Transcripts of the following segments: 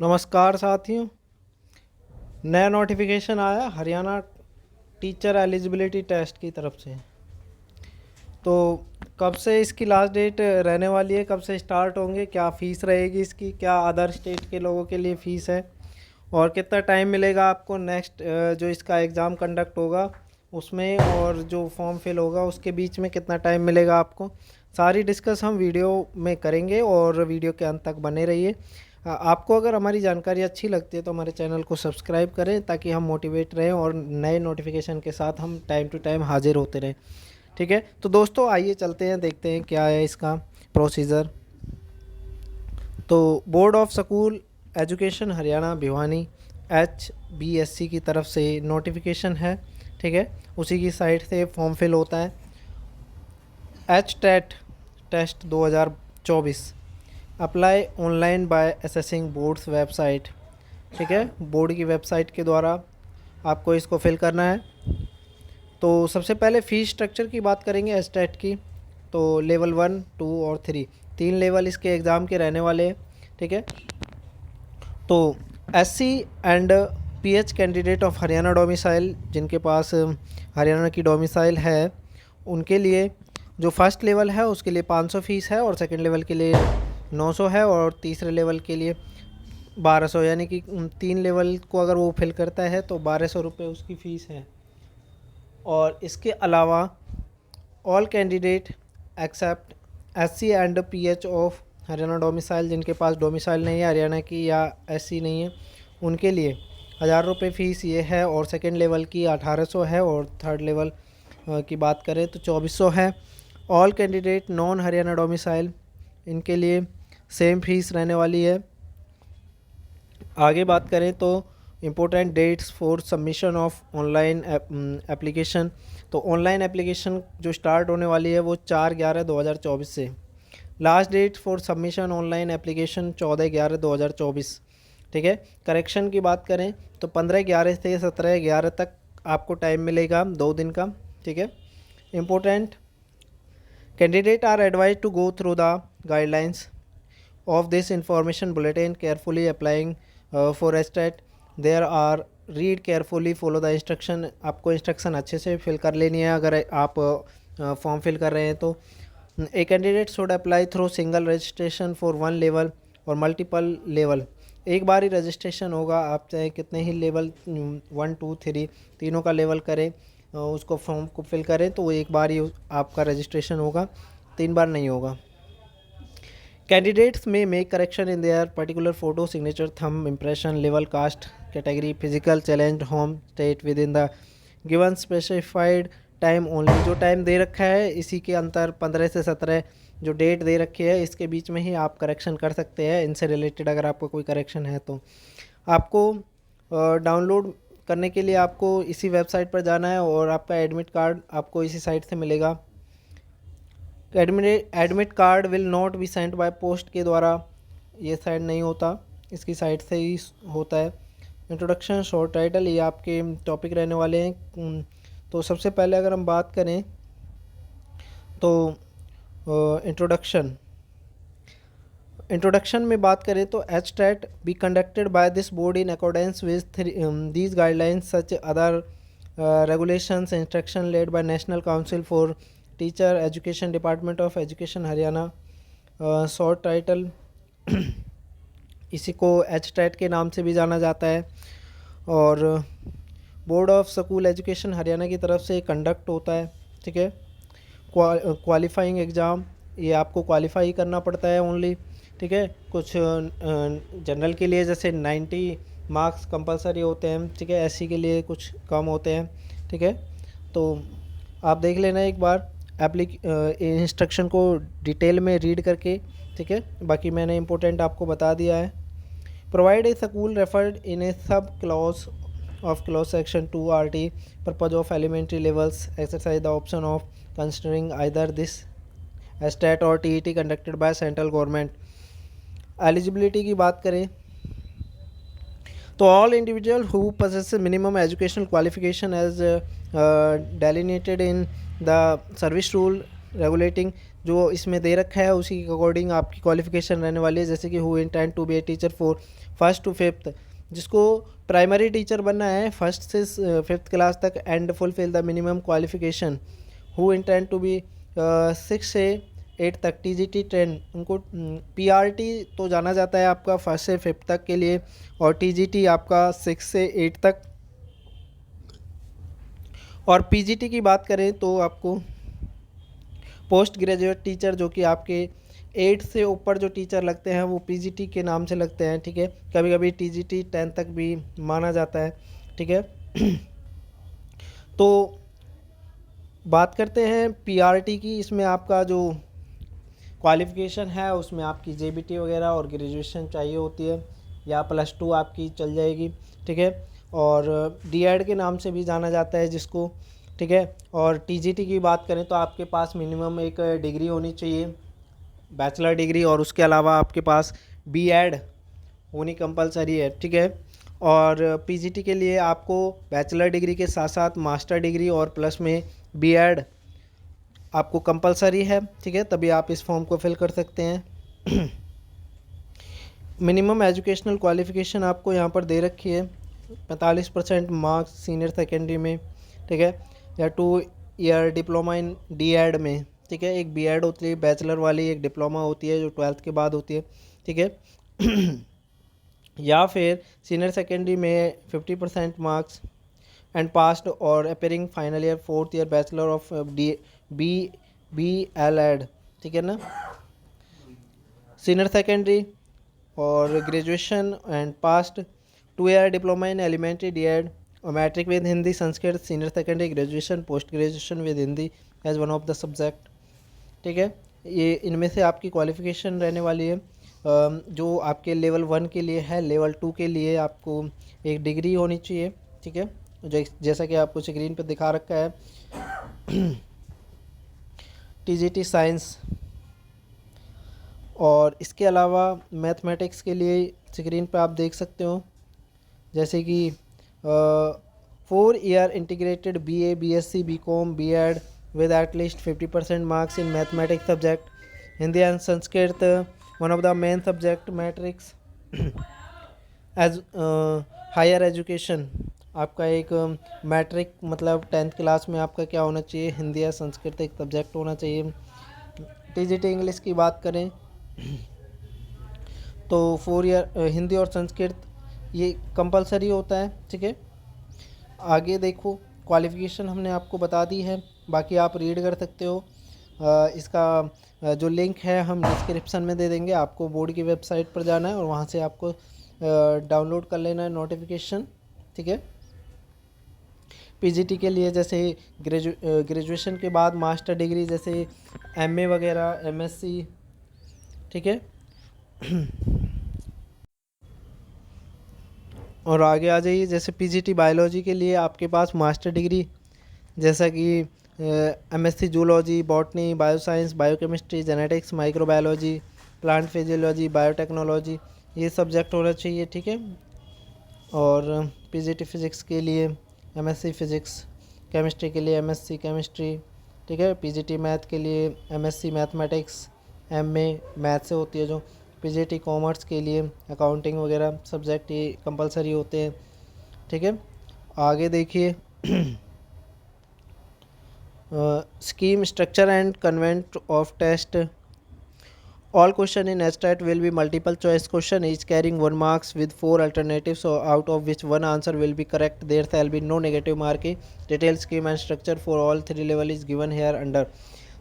नमस्कार साथियों। नया नोटिफिकेशन आया हरियाणा टीचर एलिजिबिलिटी टेस्ट की तरफ से। तो कब से इसकी लास्ट डेट रहने वाली है, कब से स्टार्ट होंगे, क्या फ़ीस रहेगी इसकी, क्या अदर स्टेट के लोगों के लिए फ़ीस है और कितना टाइम मिलेगा आपको नेक्स्ट जो इसका एग्ज़ाम कंडक्ट होगा उसमें और जो फॉर्म फिल होगा उसके बीच में कितना टाइम मिलेगा आपको, सारी डिस्कस हम वीडियो में करेंगे और वीडियो के अंत तक बने रहिए। आपको अगर हमारी जानकारी अच्छी लगती है तो हमारे चैनल को सब्सक्राइब करें ताकि हम मोटिवेट रहें और नए नोटिफिकेशन के साथ हम टाइम टू टाइम हाजिर होते रहें। ठीक है, तो दोस्तों आइए चलते हैं, देखते हैं क्या है इसका प्रोसीजर। तो board of school education Haryana Bhiwani HBSC की तरफ से नोटिफिकेशन है। ठीक है, उसी की साइट से फॉर्म फिल होता है। HTET test 2024 apply online by assessing boards website. ठीक है, बोर्ड की वेबसाइट के द्वारा आपको इसको फिल करना है। तो सबसे पहले फ़ीस स्ट्रक्चर की बात करेंगे HTET की। तो लेवल 1, 2 और 3 तीन लेवल इसके एग्ज़ाम के रहने वाले हैं। ठीक है, तो SC and PH candidate of Haryana domicile, जिनके पास हरियाणा की डोमिसाइल है, उनके लिए जो फर्स्ट लेवल है उसके लिए 500 फ़ीस है और सेकंड लेवल के लिए 900 है और तीसरे लेवल के लिए 1200, यानी कि 3 लेवल को अगर वो फिल करता है तो 1200 रुपये उसकी फ़ीस है। और इसके अलावा all candidate except SC and PH of Haryana domicile, जिनके पास डोमिसाइल नहीं है हरियाणा की या SC नहीं है, उनके लिए 1000 रुपये फ़ीस ये है और सेकेंड लेवल की 1800 है और थर्ड लेवल की बात करें तो 2400 है। All candidate non Haryana domicile, इनके लिए सेम फीस रहने वाली है। आगे बात करें तो important dates for submission of online application. तो ऑनलाइन एप्लीकेशन जो स्टार्ट होने वाली है वो 4/11/2024 से। Last date for submission online application 14/11/2024। ठीक है, करेक्शन की बात करें तो 15/11 से 17/11 तक आपको टाइम मिलेगा, 2 दिन का। ठीक है, important candidate are advise to go through the guidelines of this information bulletin carefully applying for STET there are read carefully follow the instruction। आपको इंस्ट्रक्शन अच्छे से फिल कर लेनी है अगर आप फॉर्म फिल कर रहे हैं तो। A candidate should apply through single registration for 1 level और मल्टीपल लेवल। एक बार ही रजिस्ट्रेशन होगा, आप चाहे कितने ही लेवल 1, 2, 3 तीनों का लेवल करें, उसको फॉर्म को फिल करें तो एक बार ही आपका रजिस्ट्रेशन होगा, 3 बार नहीं होगा। Candidates may make correction in their particular photo, signature, thumb impression, level, caste, category, physical challenge, home state within the given specified time only। जो टाइम दे रखा है इसी के अंतर 15 से 17 जो डेट दे रखी है इसके बीच में ही आप करेक्शन कर सकते हैं। इनसे रिलेटेड अगर आपको कोई करेक्शन है तो आपको डाउनलोड करने के लिए आपको इसी वेबसाइट पर जाना है और आपका एडमिट कार्ड आपको इसी साइट से मिलेगा। Admit card will not be sent by post के द्वारा ये सेंड नहीं होता, इसकी साइट से ही होता है। इंट्रोडक्शन, शॉर्ट टाइटल, ये आपके टॉपिक रहने वाले हैं। तो सबसे पहले अगर हम बात करें तो इंट्रोडक्शन में बात करें तो HTET be conducted by this board in accordance with these guidelines such other regulations instruction led by National Council for Teacher Education, Department of Education Haryana. Short title इसी को HTET के नाम से भी जाना जाता है और board of school education Haryana की तरफ से कंडक्ट होता है। ठीक है, क्वालिफाइंग एग्ज़ाम, ये आपको क्वालिफाई करना पड़ता है ओनली। ठीक है, कुछ जनरल के लिए जैसे 90 मार्क्स कंपलसरी होते हैं। ठीक है, SC के लिए कुछ कम होते हैं। ठीक है, तो आप देख लेना एक बार इंस्ट्रक्शन को डिटेल में रीड करके। ठीक है, बाकी मैंने इम्पोर्टेंट आपको बता दिया है। Provide a school referred in a sub clause of clause section 2 RT purpose of elementary levels exercise the option of considering either this STET or TET conducted by central government. Eligibility की बात करें तो all individual who possesses minimum educational qualification as delineated in the service rule regulating जो इसमें दे रखा है उसी के अकॉर्डिंग आपकी क्वालिफिकेशन रहने वाली है। जैसे कि who intend to be a teacher for first to fifth, जिसको प्राइमरी टीचर बनना है फर्स्ट से फिफ्थ क्लास तक and fulfil the minimum qualification. Who intend to be six से एट तक टीजीटी 10, उनको पीआरटी तो जाना जाता है आपका फर्स्ट से फिफ्थ तक के लिए, और टीजीटी आपका 6 से 8 तक। और पीजीटी की बात करें तो आपको पोस्ट ग्रेजुएट टीचर, जो कि आपके 8 से ऊपर जो टीचर लगते हैं वो पीजीटी के नाम से लगते हैं, ठीक है। कभी कभी टीजीटी 10 तक भी माना जाता है, ठीक है। तो बात करते हैं पीआरटी की। इसमें आपका जो क्वालिफ़िकेशन है उसमें आपकी जेबीटी वगैरह और ग्रेजुएशन चाहिए होती है, या +2 आपकी चल जाएगी, ठीक है। और डीएड के नाम से भी जाना जाता है जिसको, ठीक है। और टीजीटी की बात करें तो आपके पास मिनिमम एक डिग्री होनी चाहिए, बैचलर डिग्री, और उसके अलावा आपके पास बीएड होनी कंपलसरी है, ठीक है। और पीजीटी के लिए आपको बैचलर डिग्री के साथ साथ मास्टर डिग्री और प्लस में बीएड आपको कंपलसरी है, ठीक है, तभी आप इस फॉर्म को फिल कर सकते हैं। मिनिमम एजुकेशनल क्वालिफ़िकेशन आपको यहाँ पर दे रखी है, 45% मार्क्स सीनियर सेकेंडरी में, ठीक है, या 2 ईयर डिप्लोमा इन डीएड में, ठीक है। एक बीएड होती है बैचलर वाली, एक डिप्लोमा होती है जो 12th के बाद होती है, ठीक है। या फिर सीनियर सेकेंडरी में 50% मार्क्स एंड पास्ड और appearing final year 4th year bachelor of BEd, ठीक है ना। सीनियर सेकेंडरी और graduation and passed 2 year diploma in elementary D Ed और matric with Hindi Sanskrit, senior secondary graduation post graduation with Hindi as one of the subject, ठीक है। ये इनमें से आपकी क्वालिफ़िकेशन रहने वाली है। जो आपके लेवल 1 के लिए है, लेवल 2 के लिए आपको एक डिग्री होनी चाहिए, ठीक है, जैसा कि आपको स्क्रीन पर दिखा रखा है। टीजीटी साइंस, और इसके अलावा मैथमेटिक्स के लिए स्क्रीन पर आप देख सकते हो, जैसे कि 4 year integrated BA, BSc, BCom, BEd with at least 50% marks in mathematics subject, Hindi and Sanskrit one of the main subject matrix as higher education। आपका एक मैट्रिक मतलब 10th क्लास में आपका क्या होना चाहिए, हिंदी या संस्कृत एक सब्जेक्ट होना चाहिए। टीजीटी इंग्लिश की बात करें तो 4 ईयर हिंदी और संस्कृत ये कंपलसरी होता है, ठीक है। आगे देखो, क्वालिफ़िकेशन हमने आपको बता दी है, बाकी आप रीड कर सकते हो। इसका जो लिंक है हम डिस्क्रिप्शन में दे देंगे, आपको बोर्ड की वेबसाइट पर जाना है और वहाँ से आपको डाउनलोड कर लेना है नोटिफिकेशन, ठीक है। पीजीटी के लिए जैसे ग्रेजुएशन के बाद मास्टर डिग्री जैसे एमए वगैरह, एमएससी, ठीक है। और आगे आ जाइए, जैसे पीजीटी बायोलॉजी के लिए आपके पास मास्टर डिग्री जैसा कि MSc zoology, botany, bioscience, biochemistry, genetics, microbiology, plant physiology, biotechnology, ये सब्जेक्ट होना चाहिए, ठीक है। और पीजीटी फिज़िक्स के लिए एमएससी फिज़िक्स, केमिस्ट्री के लिए एमएससी केमिस्ट्री, ठीक है। पीजीटी मैथ के लिए एमएससी मैथमेटिक्स, एमए मैथ से होती है जो। पीजीटी कॉमर्स के लिए अकाउंटिंग वगैरह सब्जेक्ट ये कंपलसरी होते हैं, ठीक है। आगे देखिए, scheme, structure and content of test. All question in STAT will be multiple choice question, each carrying 1 marks with 4 alternatives, so out of which one answer will be correct. There shall be no negative marking. Detailed scheme and structure for all 3 level is given here under.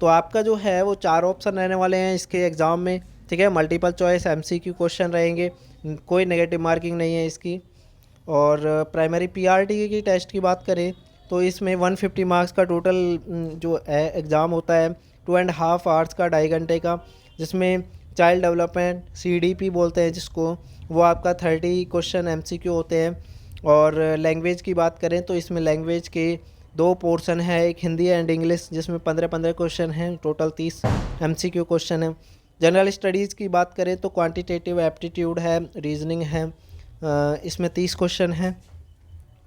तो आपका जो है वो 4 option रहने वाले हैं इसके exam में, ठीक है। मल्टीपल चॉइस MCQ क्वेश्चन रहेंगे, कोई नेगेटिव मार्किंग नहीं है इसकी। और प्राइमरी पीआरटी की टेस्ट की बात करें तो इसमें 150 मार्क्स का टोटल जो एग्ज़ाम होता है, 2.5 आवर्स का, 2.5 घंटे का, जिसमें चाइल्ड डेवलपमेंट CDP बोलते हैं जिसको, वो आपका 30 क्वेश्चन MCQ होते हैं। और लैंग्वेज की बात करें तो इसमें लैंग्वेज के 2 पोर्शन है, एक हिंदी एंड इंग्लिश, जिसमें 15-15 क्वेश्चन हैं, टोटल 30 MCQ क्वेश्चन है। जनरल स्टडीज़ की बात करें तो क्वांटिटेटिव एप्टीट्यूड है, रीजनिंग है, इसमें 30 क्वेश्चन हैं।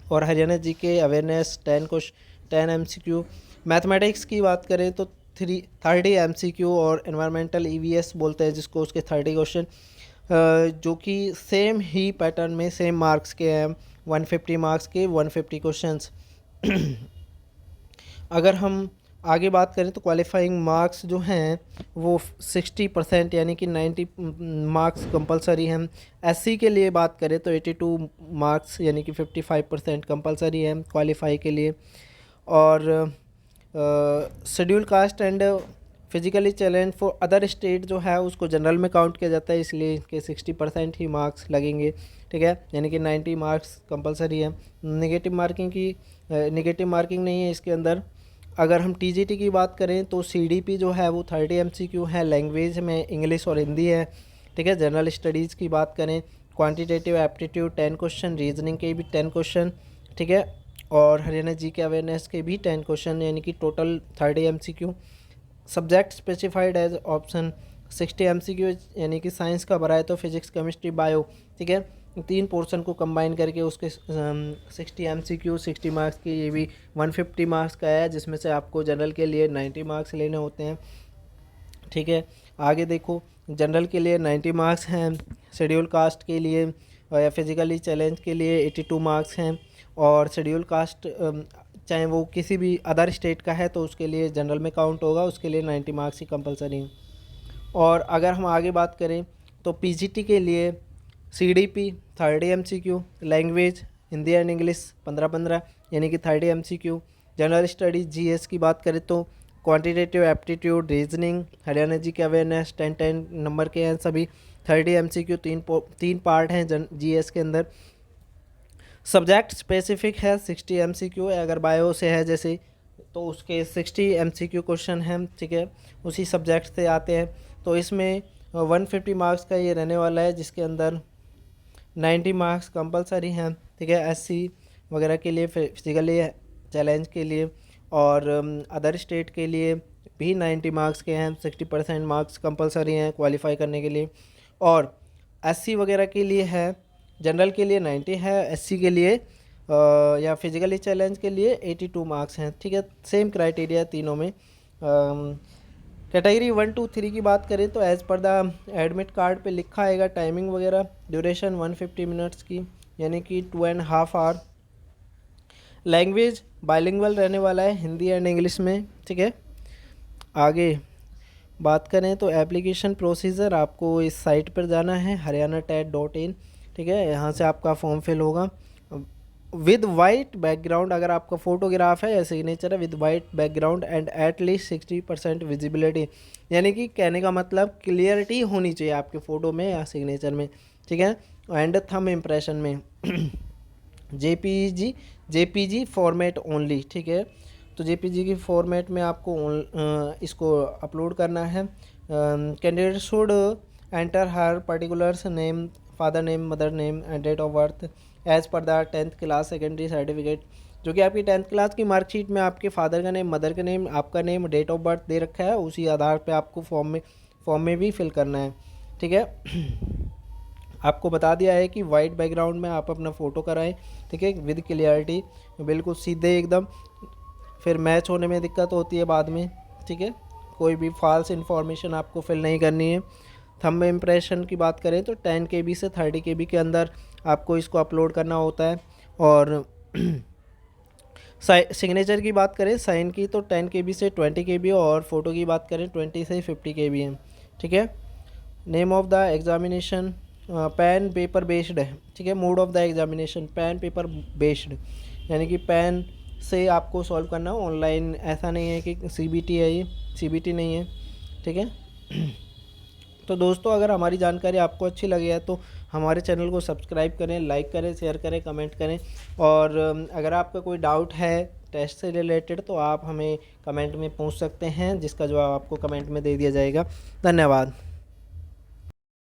और Haryana GK awareness 10 MCQ। Mathematics की बात करें तो 30 MCQ और एनवायरमेंटल EVS बोलते हैं जिसको, उसके 30 क्वेश्चन जो कि सेम ही पैटर्न में सेम मार्क्स के हैं, 150 मार्क्स के 150 क्वेश्चंस। अगर हम आगे बात करें तो क्वालिफाइंग मार्क्स जो हैं वो 60% यानी कि 90 मार्क्स कंपलसरी हैं। SC के लिए बात करें तो 82 मार्क्स यानी कि 55% कंपलसरी है क्वालिफाई के लिए। और schedule caste and physically challenge for other state जो है उसको जनरल में काउंट किया जाता है, इसलिए इसके 60% ही मार्क्स लगेंगे, ठीक है, यानी कि 90 मार्क्स कंपलसरी है। नेगेटिव मार्किंग नहीं है इसके अंदर। अगर हम TGT की बात करें तो CDP जो है वो 30 MCQ है, लैंग्वेज में इंग्लिश और हिंदी है, ठीक है। जनरल स्टडीज़ की बात करें, क्वांटिटेटिव एप्टीट्यूड 10 क्वेश्चन, रीजनिंग के भी 10 क्वेश्चन, ठीक है, और हरियाणा GK अवेयरनेस के भी 10 क्वेश्चन, यानी कि total 30 MCQ। Subject specified as option 60 MCQ, यानी कि साइंस का भरा है तो फिजिक्स, केमिस्ट्री, बायो, ठीक है, 3 पोर्शन को कंबाइन करके उसके 60 MCQ 60 मार्क्स की, ये भी 150 मार्क्स का है, जिसमें से आपको जनरल के लिए 90 मार्क्स लेने होते हैं, ठीक है। आगे देखो, जनरल के लिए 90 मार्क्स हैं, शेड्यूल कास्ट के लिए या फिजिकली चैलेंज के लिए 82 मार्क्स हैं, और शेड्यूल कास्ट चाहे वो किसी भी अदर स्टेट का है तो उसके लिए जनरल में काउंट होगा, उसके लिए 90 मार्क्स ही कंपलसरी हैं। और अगर हम आगे बात करें तो PGT के लिए CDP 30 MCQ, language Hindi and English 15-15 यानी कि 30 MCQ। जनरल स्टडीज GS की बात करें तो quantitative aptitude, reasoning, Haryana GK awareness 10-10 number के हैं सभी, 30 MCQ, 3 पार्ट हैं GS के अंदर। सब्जेक्ट स्पेसिफिक है 60 MCQ, अगर बायो से है जैसे तो उसके 60 MCQ क्वेश्चन हैं, ठीक है, उसी सब्जेक्ट से आते हैं। तो इसमें 150 मार्क्स का ये रहने वाला है, जिसके अंदर 90 मार्क्स कंपलसरी हैं, ठीक है, SC वगैरह के लिए, फिजिकली चैलेंज के लिए, और अदर स्टेट के लिए भी 90 मार्क्स के हैं, 60% मार्क्स कंपलसरी हैं क्वालिफाई करने के लिए। और SC वगैरह के लिए है, जनरल के लिए 90 है, SC के लिए या फिजिकली चैलेंज के लिए 82 मार्क्स हैं, ठीक है, सेम क्राइटेरिया तीनों में। कैटेगरी 1, 2, 3 की बात करें तो as per the admit card पे लिखा आएगा टाइमिंग वगैरह, ड्यूरेशन 150 मिनट्स की, यानी कि 2.5 आवर। लैंग्वेज बाइलिंगुअल रहने वाला है, हिंदी एंड इंग्लिश में, ठीक है। आगे बात करें तो एप्लीकेशन प्रोसीजर, आपको इस साइट पर जाना है haryanatet.in, ठीक है, यहाँ से आपका फॉर्म फिल होगा विद वाइट बैकग्राउंड। अगर आपका फोटोग्राफ है या सिग्नेचर है with white background and at least 60% visibility, यानी कि कहने का मतलब क्लियरिटी होनी चाहिए आपके फ़ोटो में या सिग्नेचर में, ठीक है, एंड थंब इम्प्रेशन में JPG फॉर्मेट ओनली, ठीक है। तो JPG की फॉर्मेट में आपको इसको अपलोड करना है। Candidate should enter her particulars name, father name, mother name and date of birth as per the 10th class secondary certificate, जो कि आपकी 10th क्लास की मार्कशीट में आपके फादर का नेम, मदर का नेम, आपका नेम, डेट ऑफ बर्थ दे रखा है, उसी आधार पे आपको फॉर्म में भी फिल करना है, ठीक है। आपको बता दिया है कि वाइट बैकग्राउंड में आप अपना फ़ोटो कराएं, ठीक है, विद क्लियरिटी, बिल्कुल सीधे एकदम, फिर मैच होने में दिक्कत होती है बाद में, ठीक है, कोई भी फॉल्स इन्फॉर्मेशन आपको फिल नहीं करनी है। थंब इम्प्रेशन की बात करें तो 10 KB से 30 KB के अंदर आपको इसको अपलोड करना होता है। और सिग्नेचर की बात करें साइन की तो 10 KB से 20 KB, और फ़ोटो की बात करें 20 से 50 KB है, ठीक है। Name of the examination pen paper based है, ठीक है। Mode of the examination pen paper based, यानी कि पेन से आपको सॉल्व करना, ऑनलाइन ऐसा नहीं है कि CBT है, ये CBT नहीं है, ठीक है। तो दोस्तों, अगर हमारी जानकारी आपको अच्छी लगी है तो हमारे चैनल को सब्सक्राइब करें, लाइक करें, शेयर करें, कमेंट करें, और अगर आपका कोई डाउट है टेस्ट से रिलेटेड तो आप हमें कमेंट में पूछ सकते हैं, जिसका जवाब आपको कमेंट में दे दिया जाएगा। धन्यवाद।